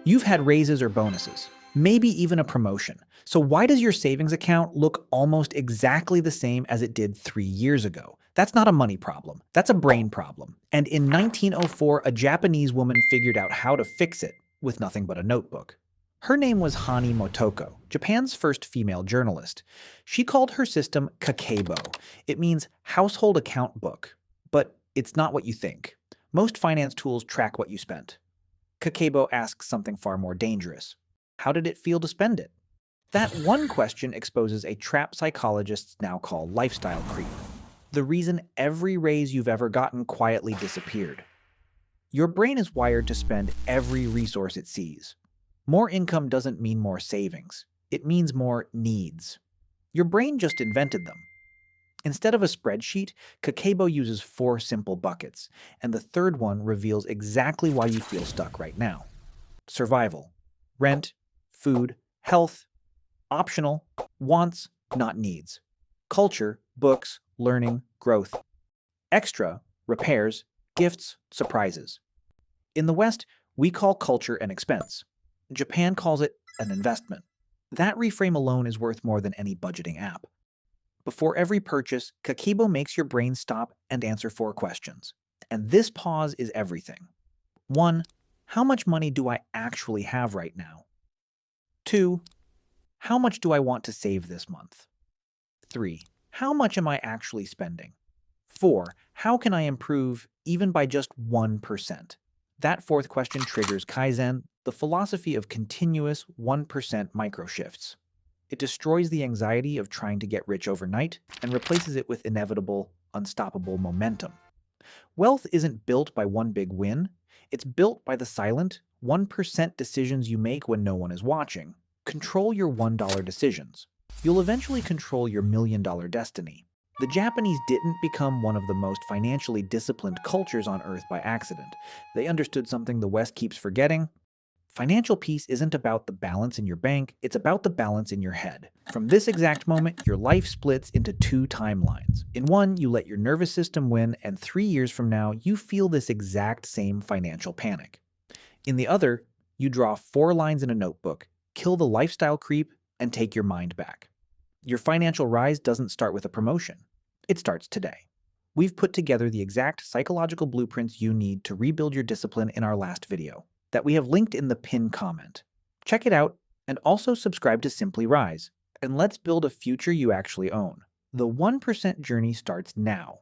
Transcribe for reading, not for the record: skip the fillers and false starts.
You've had raises or bonuses, maybe even a promotion. So why does your savings account look almost exactly the same as it did 3 years ago? That's not a money problem. That's a brain problem. And in 1904, a Japanese woman figured out how to fix it with nothing but a notebook. Her name was Hani Motoko, Japan's first female journalist. She called her system KAKEBO. It means household account book. But it's not what you think. Most finance tools track what you spent. Kakebo asks something far more dangerous. How did it feel to spend it? That one question exposes a trap psychologists now call lifestyle creep. The reason every raise you've ever gotten quietly disappeared. Your brain is wired to spend every resource it sees. More income doesn't mean more savings. It means more needs. Your brain just invented them. Instead of a spreadsheet, Kakebo uses 4 simple buckets, and the third one reveals exactly why you feel stuck right now. Survival, rent, food, health, optional, wants, not needs. Culture, books, learning, growth. Extra, repairs, gifts, surprises. In the West, we call culture an expense. Japan calls it an investment. That reframe alone is worth more than any budgeting app. Before every purchase, Kakebo makes your brain stop and answer 4 questions. And this pause is everything. 1. How much money do I actually have right now? 2. How much do I want to save this month? 3. How much am I actually spending? 4. How can I improve even by just 1%? That 4th question triggers Kaizen, the philosophy of continuous 1% microshifts. It destroys the anxiety of trying to get rich overnight and replaces it with inevitable, unstoppable momentum. Wealth isn't built by one big win. It's built by the silent, 1% decisions you make when no one is watching. Control your $1 decisions. You'll eventually control your $1,000,000 destiny. The Japanese didn't become one of the most financially disciplined cultures on Earth by accident. They understood something the West keeps forgetting. Financial peace isn't about the balance in your bank, it's about the balance in your head. From this exact moment, your life splits into 2 timelines. In one, you let your nervous system win, and 3 years from now, you feel this exact same financial panic. In the other, you draw 4 lines in a notebook, kill the lifestyle creep, and take your mind back. Your financial rise doesn't start with a promotion. It starts today. We've put together the exact psychological blueprints you need to rebuild your discipline in our last video that we have linked in the pinned comment. Check it out, and also subscribe to Simply Rise, and let's build a future you actually own. The 1% journey starts now.